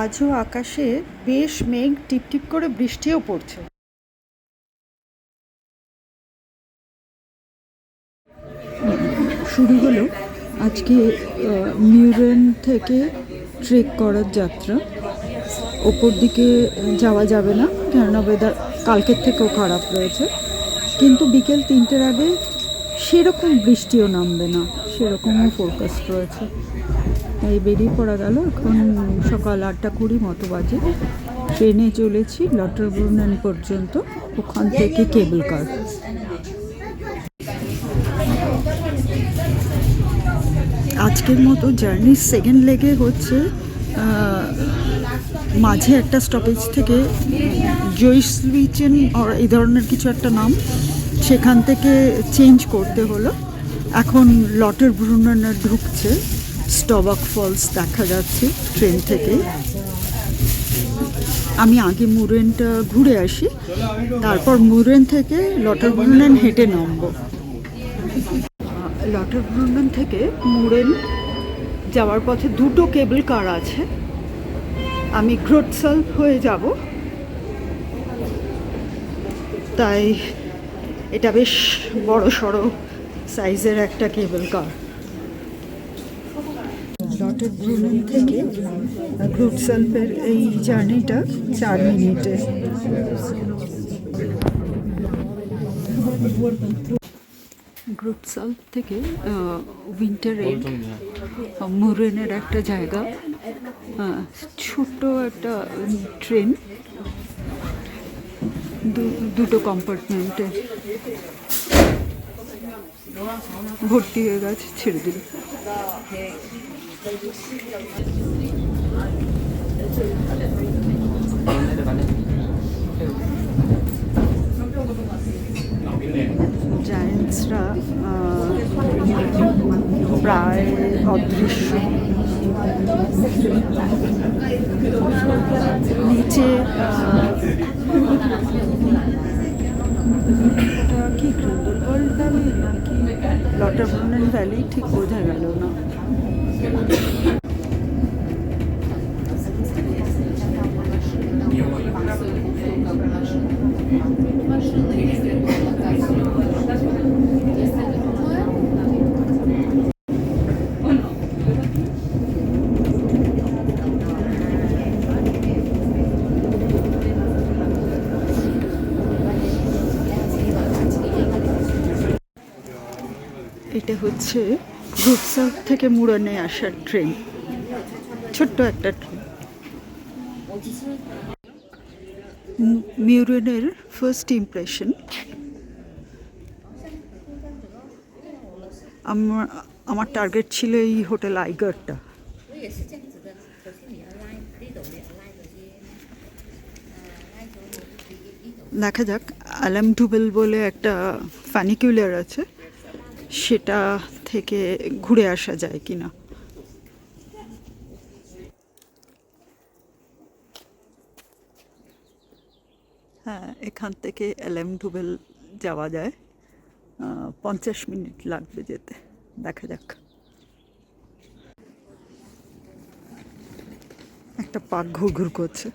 আজও আকাশে বেশ মেঘ, টিপটিপ করে বৃষ্টিও পড়ছে। শুরু হলো আজকে মিউরেন থেকে ট্রেক করার যাত্রা। ওপর দিকে যাওয়া যাবে না, কেননা ওয়েদার কালকের থেকেও খারাপ রয়েছে, কিন্তু বিকেল 3টের আগে সেরকম বৃষ্টিও নামবে না, সেরকমও ফোরকাস্ট রয়েছে। এই বেরিয়ে পড়া গেল। এখন সকাল 8:20 মতো বাজে। ট্রেনে চলেছি লটারব্রুনেন পর্যন্ত, ওখান থেকে কেবল কার। আজকের মতো জার্নির সেকেন্ড লেগে হচ্ছে মাঝে একটা স্টপেজ থেকে জয়সলুইচেন আর এই ধরনের কিছু একটা নাম, সেখান থেকে চেঞ্জ করতে হলো। এখন লটারব্রুনেনে ঢুকছে। স্টবাক ফলস দেখা যাচ্ছে ট্রেন থেকে। আমি আগে মুরেনটা ঘুরে আসি, তারপর মুরেন থেকে লটারব্রুনেন হেঁটে নামবো। লটারব্রুনেন থেকে মুরেন যাওয়ার পথে দুটো কেবল কার আছে। আমি গ্রোটসাল্প হয়ে যাব, তাই এটা বেশ বড় সড়ো সাইজের একটা কেবল কার। লটারব্রুনেন থেকে গ্রোটসাল্পের এই জার্নিটা 4 মিনিটে। গ্রোটসাল্প থেকে উইন্টার এন্ড মুরেনের একটা জায়গা, ছোট্ট একটা ট্রেন, দুটো কম্পার্টমেন্টে ভর্তি হয়ে গেছে, ছেড়ে দিল। জায়েন্টসরা প্রায় অদৃশ্য। নিচে কি গ্রিন্ডেলওয়াল্ড ভ্যালি নাকি লটারব্রুনেন ভ্যালি ঠিক বোঝা গেল না। এটা হচ্ছে গ্রোটসাল্প থেকে মুরেনে আসার ট্রেন, ছোট্ট একটা ট্রেন। মিউরেনের ফার্স্ট ইমপ্রেশন। আমার টার্গেট ছিল এই হোটেল আইগারটা। দেখা যাক, আলামডুবেল বলে একটা ফানিকুলার আছে, সেটা থেকে ঘুরে আসা যায় কিনা। হ্যাঁ, এখান থেকে আলামডুবেল যাওয়া যায়, 50 মিনিট লাগবে যেতে। দেখা যাক। একটা পাক ঘুরঘুর করছে,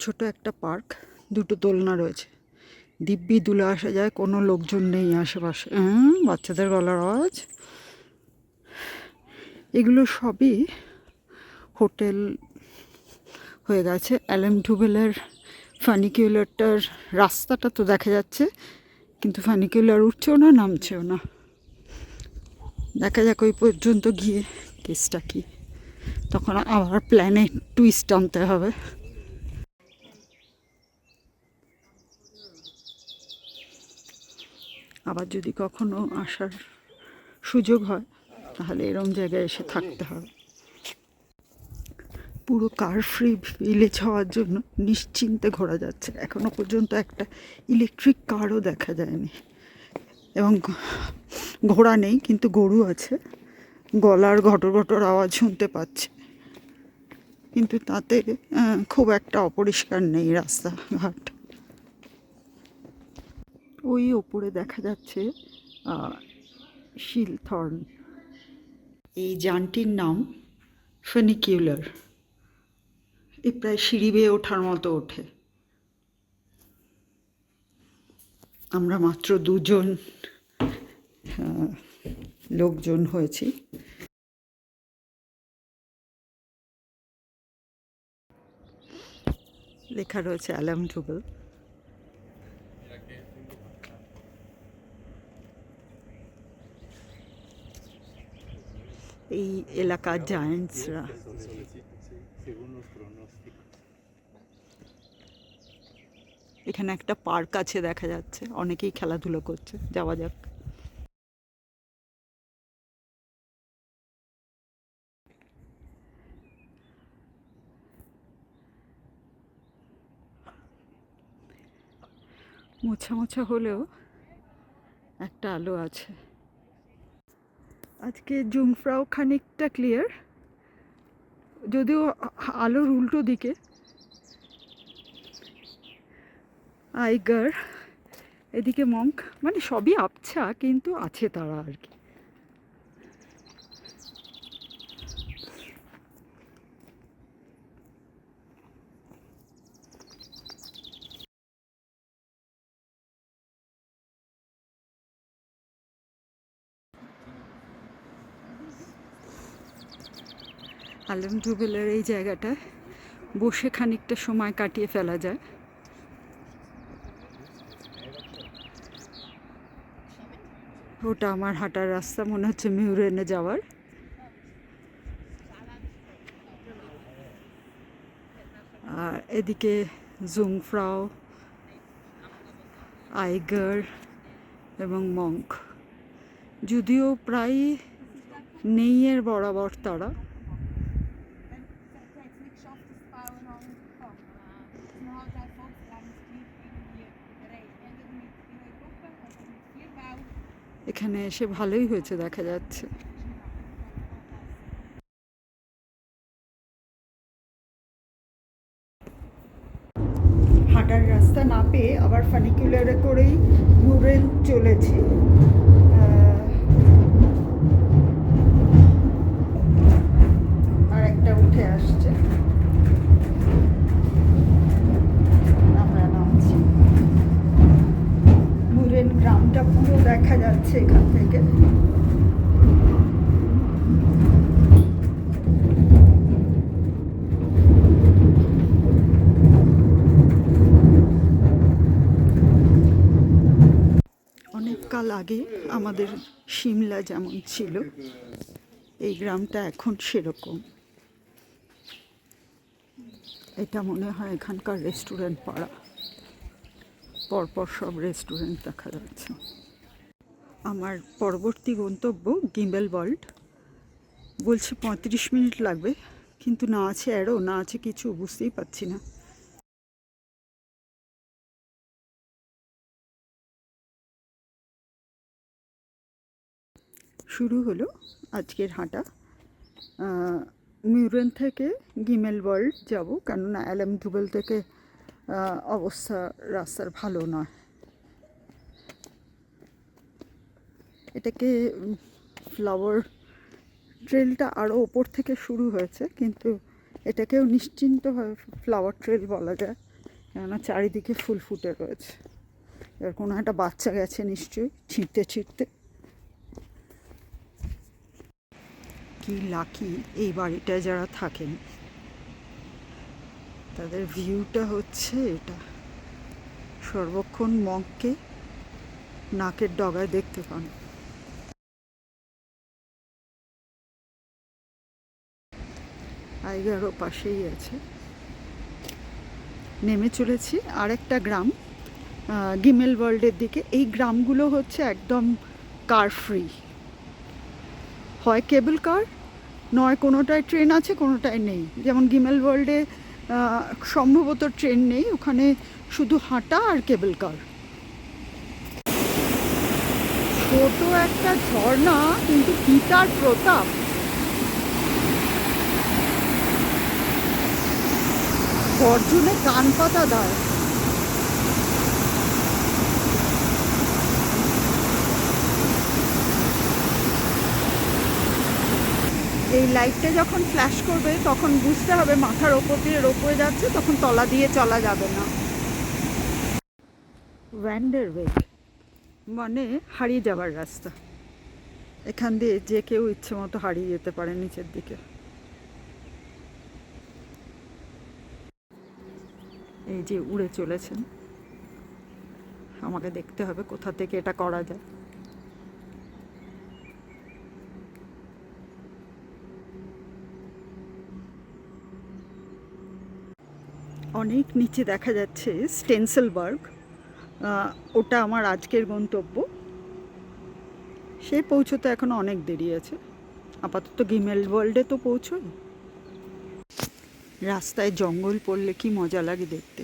ছোট একটা পার্ক, দুটো দোলনা রয়েছে, দিব্যি দুলে আসা যায়, কোনো লোকজন নেই আশেপাশে। বাচ্চাদের গলার আওয়াজ। এগুলো সবই হোটেল হয়ে গেছে। আলামডুবেলের ফানিকুলারটার রাস্তাটা তো দেখা যাচ্ছে, কিন্তু ফানিকুলার উঠছেও না, নামছেও না। দেখা যাক ওই পর্যন্ত গিয়ে কেসটা কি, তখন আবার প্ল্যানে টুইস্ট আনতে হবে। আবার যদি কখনো আসার সুযোগ হয়, তাহলে এরম জায়গায় এসে থাকতে হবে। পুরো কার ফ্রি ভিলেজ হওয়ার জন্য নিশ্চিন্তে ঘোরা যাচ্ছে। এখনো পর্যন্ত একটা ইলেকট্রিক কারও দেখা যায়নি, এবং ঘোড়া নেই, কিন্তু গরু আছে। গলার ঘটর ঘটর আওয়াজ শুনতে পাচ্ছে, কিন্তু তাতে খুব একটা অপরিষ্কার নেই রাস্তাঘাট। ওই ওপরে দেখা যাচ্ছে শিলথর্ন। এই যানটির নাম ফেনিকিউলার। এ প্রায় সিঁড়ি বেয়ে ওঠার মতো ওঠে। আমরা মাত্র 2জন লোকজন হয়েছি। লেখা রয়েছে অ্যালাম ডুবেল। এই এলাকার জায়ান্টসরা। এখানে একটা পার্ক আছে দেখা যাচ্ছে, অনেকেই খেলাধুলো করছে। যাওয়া যাক। মোছা মোছা হলেও একটা আলো আছে। আজকে জুংফ্রাও খানিকটা ক্লিয়ার, যদিও আলোর উল্টো দিকে। আইগার, এদিকে মঙ্ক, মানে সবই আবছা, কিন্তু আছে তারা আর কি। আলম ডুবেলের এই জায়গাটায় বসে খানিকটা সময় কাটিয়ে ফেলা যায়। ওটা আমার হাঁটার রাস্তা, মনে হচ্ছে মিউরেনে যাওয়ার। আর এদিকে জুংফ্রাও, আইগার এবং মঙ্ক, যদিও প্রায় নেই এর বরাবর তারা। এখানে এসে ভালোই হয়েছে দেখা যাচ্ছে। হাঁটার রাস্তা না পেয়ে আবার ফানিকুলারে করেই মিউরেন চলেছি। আর একটা উঠে আসছে, আমরা নামছি। মিউরেন গ্রামটা পুরো দেখা যাচ্ছে এখান থেকে। কাল আগে আমাদের সিমলা যেমন ছিল, এই গ্রামটা এখন সেরকম। এটা মনে হয় এখানকার রেস্টুরেন্ট পাড়া, পরপর সব রেস্টুরেন্ট দেখা যাচ্ছে। আমার পরবর্তী গন্তব্য গিম্বেল ওয়ার্ল্ড। বলছে 35 মিনিট লাগবে, কিন্তু না আছে অ্যারো, না আছে কিছু, বুঝতেই পারছি না। শুরু হলো আজকের হাঁটা। মিউরেন থেকে গিমেল ওয়ার্ল্ড যাব, কেননা অ্যালাম ডুবেল থেকে অবস্থা রাস্তার ভালো নয়। এটাকে ফ্লাওয়ার ট্রেলটা আরও ওপর থেকে শুরু হয়েছে, কিন্তু এটাকেও নিশ্চিন্তভাবে ফ্লাওয়ার ট্রেল বলা যায়, কেননা চারিদিকে ফুল ফুটে রয়েছে। এবার কোনো একটা বাচ্চা গেছে নিশ্চয়ই ছিঁড়তে ছিঁড়তে। কি লাকি এই বাড়িটায় যারা থাকেন, তাদের ভিউটা হচ্ছে এটা। সর্বক্ষণ মগকে নাকের ডগায় দেখতে পান। আইগারও পাশেই আছে। নেমে চলেছি আরেকটা গ্রাম, গিমেল ওয়ার্ল্ডের দিকে। এই গ্রামগুলো হচ্ছে একদম কার ফ্রি, হয় কেবল কার, নয় কোনোটায় ট্রেন আছে কোনোটায় নেই। যেমন গিমেল ওয়ার্ল্ডে সম্ভবত ট্রেন নেই, ওখানে শুধু হাঁটা আর কেবল কার। ছোট একটা ঝর্ণা, কিন্তু কি তার প্রতাপ! গর্জনে কান পাতা দেয়। এই লাইটটা যখন ফ্ল্যাশ করবে তখন বুঝতে হবে মাথার ওপর দিয়ে রোপওয়ে যাচ্ছে, তখন তলা দিয়ে চলা যাবে না। ভ্যান্ডারওয়েগ মানে হারিয়ে যাওয়ার রাস্তা। এখান দিয়ে যে কেউ ইচ্ছে মতো হারিয়ে যেতে পারে নিচের দিকে। এই যে উড়ে চলেছেন, আমাকে দেখতে হবে কোথা থেকে এটা করা যায়। অনেক নিচে দেখা যাচ্ছে স্টেন্সেলবার্গ, ওটা আমার আজকের গন্তব্য। সে পৌঁছতে এখনো অনেক দেরি আছে। আপাতত গিমেল ওয়ার্ল্ডে তো পৌঁছোই। রাস্তায় জঙ্গল পড়লে কি মজা লাগে দেখতে।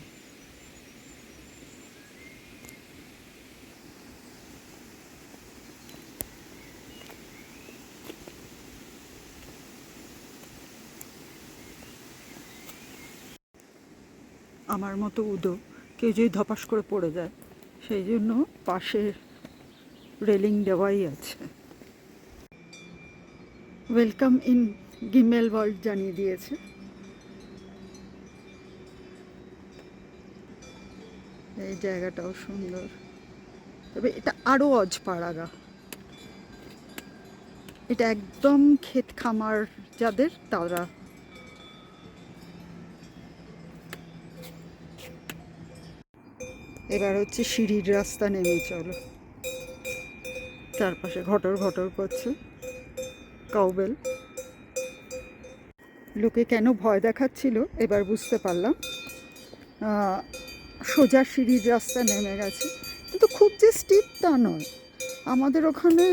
আমার মতো উদো কেউ যদি ধপাস করে পড়ে যায়, সেই জন্য পাশে রেলিং দেওয়াই আছে। ওয়েলকাম ইন গিমেল ওয়ার্ল্ড জানিয়ে দিয়েছে। এই জায়গাটাও সুন্দর, তবে এটা আরও অজপাড়াগা। এটা একদম ক্ষেত খামার যাদের, তারা। এবার হচ্ছে সিঁড়ির রাস্তা, নেমে চলো। চারপাশে ঘটর ঘটর করছে কাউবেল। লোকে কেন ভয় দেখাচ্ছিল এবার বুঝতে পারলাম। সোজা সিঁড়ির রাস্তা নেমে গেছে, কিন্তু খুব যে স্টিপ তা নয়। আমাদের ওখানে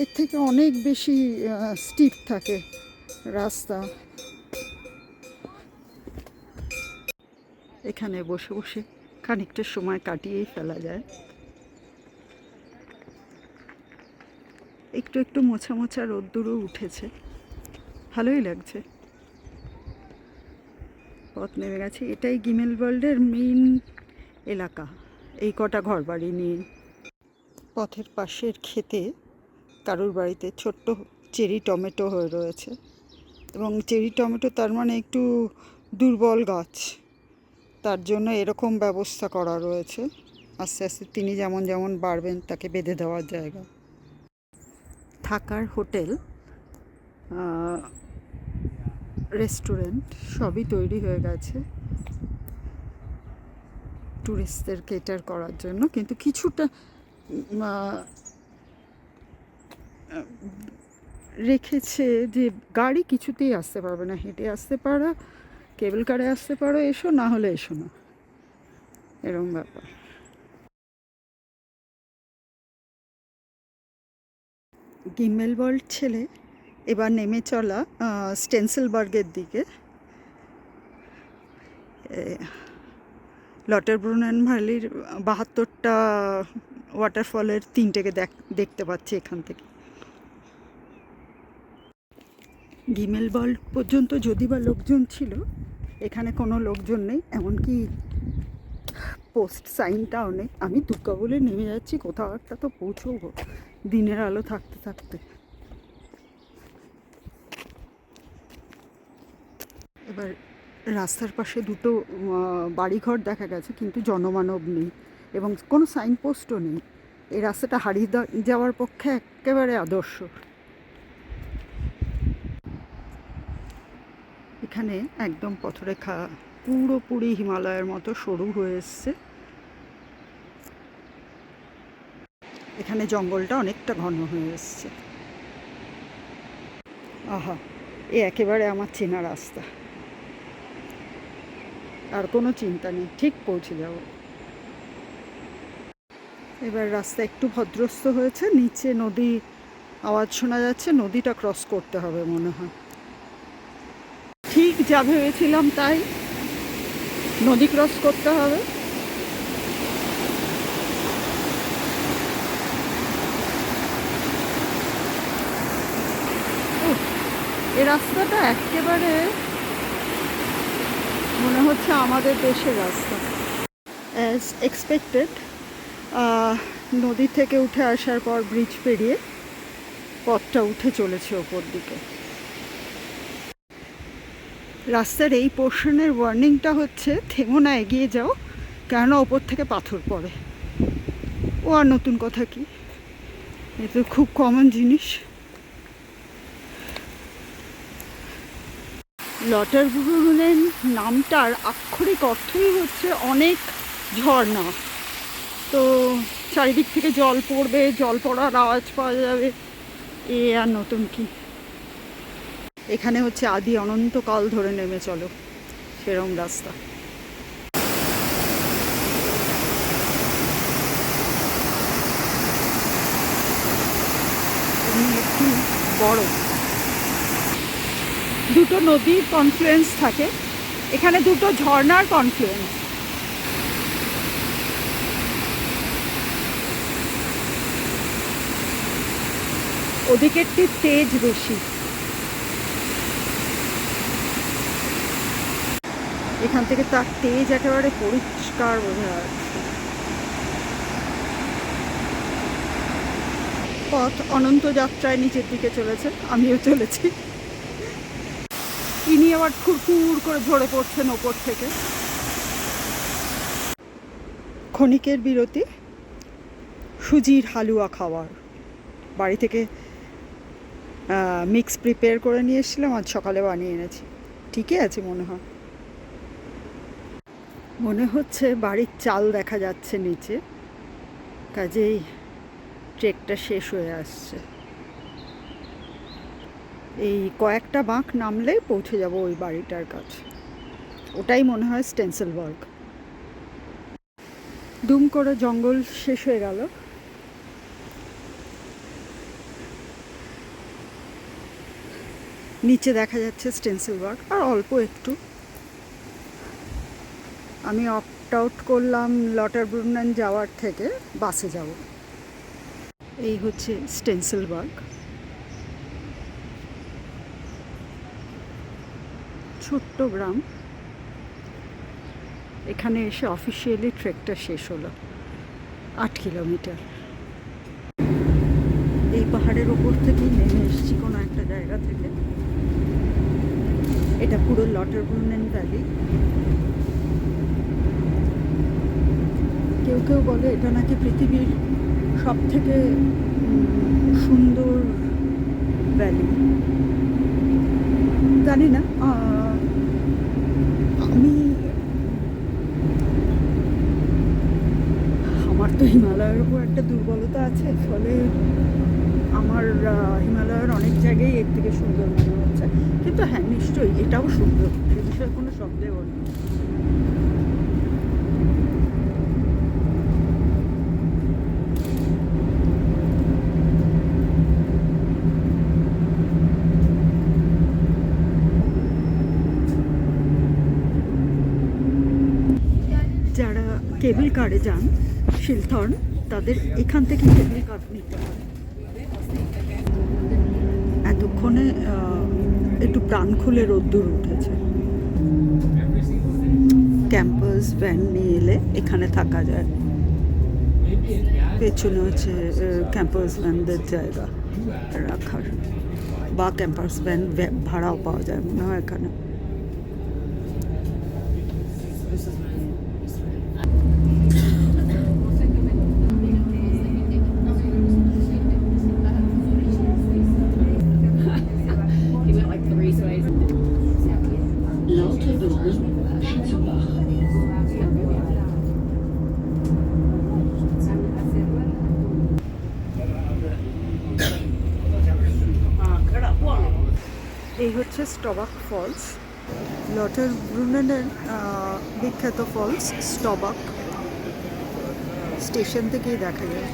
এর থেকে অনেক বেশি স্টিপ থাকে রাস্তা। এখানে বসে বসে খানিকটা সময় কাটিয়েই ফেলা যায়। একটু একটু মোছা মোছা রোদ্দুরও উঠেছে, ভালোই লাগছে। পথ নেমে গেছে। এটাই গিমেল ওয়ার্ল্ডের মেইন এলাকা, এই কটা ঘর বাড়ি নিয়ে। পথের পাশের ক্ষেতে কারুর বাড়িতে ছোট্ট চেরি টমেটো হয়ে রয়েছে, এবং চেরি টমেটো তার মানে একটু দুর্বল গাছ, তার জন্য এরকম ব্যবস্থা করা রয়েছে। আস্তে আস্তে তিনি যেমন যেমন বাড়বেন তাকে বেঁধে দেওয়ার জায়গা। থাকার হোটেল, রেস্টুরেন্ট সবই তৈরি হয়ে গেছে ট্যুরিস্টদের কেটার করার জন্য, কিন্তু কিছুটা রেখেছে যে গাড়ি কিছুতেই আসতে পারবে না, হেঁটে আসতে পারো, কেবল কারে আসতে পারো, এসো, না হলে এসো না, এরকম ব্যাপার। গিমেল ওয়ার্ল্ড ছেলে এবার নেমে চলা স্টেন্সেলবার্গের দিকে। লটারব্রুনেন ভ্যালির 72টা ওয়াটারফলের 3টেকে দেখতে পাচ্ছি এখান থেকে। গিমেল ওয়ার্ল্ড পর্যন্ত যদি বা লোকজন ছিল, এখানে কোনো লোকজন নেই, এমনকি পোস্ট সাইনটাও নেই। আমি দুর্গা বলে নেমে যাচ্ছি, কোথাও একটা তো পৌঁছবো দিনের আলো থাকতে থাকতে। এবার রাস্তার পাশে দুটো বাড়িঘর দেখা গেছে, কিন্তু জনমানব নেই এবং কোনো সাইনপোস্টও নেই। এই রাস্তাটা হারিয়ে যাওয়ার পক্ষে একেবারে আদর্শ। এখানে একদম পথরেখা পুরোপুরি হিমালয়ের মতো সরু হয়ে এসছে। এখানে জঙ্গলটা অনেকটা ঘন হয়ে এসছে। আহা, এ একেবারে আমার চেনা রাস্তা, আর কোনো চিন্তা নেই, ঠিক পৌঁছে যাব। এবার রাস্তা একটু ভদ্রস্ত হয়েছে, নিচে নদী আওয়াজ শোনা যাচ্ছে, নদীটা ক্রস করতে হবে মনে হয়। ঠিক যা ভেবেছিলাম তাই, নদী ক্রস করতে হবে। এই রাস্তাটা একেবারে মনে হচ্ছে আমাদের দেশের রাস্তা। অ্যাজ এক্সপেক্টেড, নদী থেকে উঠে আসার পর ব্রিজ পেরিয়ে পথটা উঠে চলেছে ওপর দিকে। রাস্তার এই পোর্শনের ওয়ার্নিংটা হচ্ছে থেমো না, এগিয়ে যাও, কেননা ওপর থেকে পাথর পড়ে। ও আর নতুন কথা কি, এ তো খুব কমন জিনিস। লটারব্রুনেন নামটার আক্ষরিক অর্থই হচ্ছে অনেক ঝর্ণা। তো চারিদিক থেকে জল পড়বে, জল পড়ার আওয়াজ পাওয়া যাবে, এ আর নতুন কি। এখানে হচ্ছে আদি অনন্তকাল ধরে নেমে চলো সেরম রাস্তা। একটু বড়, দুটো নদীর কনফ্লুয়েন্স থাকে এখানে, দুটো ঝর্ণার কনফ্লুয়েন্স। ওদিকেরটি তেজ বেশি, এখান থেকে তার তেজ একেবারে পরিষ্কার বোঝা যাচ্ছে। পথ অনন্ত যাত্রায় নিচের দিকে চলেছে, আমিও চলেছি। ইনি আবার খুরখুর করে ঝরে পড়ছেন ওপর থেকে। ক্ষণিকের বিরতি, সুজির হালুয়া খাওয়ার। বাড়ি থেকে মিক্স প্রিপেয়ার করে নিয়ে এসেছিলাম, আজ সকালে বানিয়ে এনেছি। ঠিকই আছে মনে হয়। মনে হচ্ছে বাড়ির চাল দেখা যাচ্ছে নিচে, কাজেই ট্রেকটা শেষ হয়ে আসছে। এই কয়েকটা বাঁক নামলেই পৌঁছে যাব ওই বাড়িটার কাছে। ওটাই মনে হয় স্টেন্সেলবার্গ। দুম করে জঙ্গল শেষ হয়ে গেল। নিচে দেখা যাচ্ছে স্টেন্সেলবার্গ, আর অল্প একটু। আমি অপ্ট আউট করলাম লটারব্রুনেন যাওয়ার থেকে, বাসে যাব। এই হচ্ছে স্টেন্সেলবার্গ, ছোট্ট গ্রাম। এখানে এসে অফিসিয়ালি ট্রেকটা শেষ হলো, 8 কিলোমিটার। এই পাহাড়ের ওপর থেকেই নেমে এসেছি কোনো একটা জায়গা থেকে। এটা পুরো লটারব্রুনেন ভ্যালি। কেউ কেউ বলে এটা নাকি পৃথিবীর সব থেকে সুন্দর ভ্যালি। জানি না, আমার তো হিমালয়ের উপর একটা দুর্বলতা আছে, ফলে আমার হিমালয়ের অনেক জায়গায় এর থেকে সুন্দর মনে হচ্ছে। কিন্তু হ্যাঁ, নিশ্চয়ই এটাও সুন্দর, সে বিষয়ে কোনো সন্দেহ নেই। যারা কেবল কারে যান শিলথর্ন, তাদের এখান থেকে কেবল কার নিতে হয়। এতক্ষণে একটু প্রাণ খুলে রোদ্দুর উঠেছে। ক্যাম্পাস ভ্যান নিয়ে এলে এখানে থাকা যায়। পেছনে হচ্ছে ক্যাম্পাস ভ্যানদের জায়গা রাখার, বা ক্যাম্পাস ভ্যান ভাড়াও পাওয়া যায় মনে হয় এখানে। এই হচ্ছে স্টবাক ফলস, লটারব্রুনেনের বিখ্যাত ফলস। স্টবাক স্টেশন থেকেই দেখা যায়।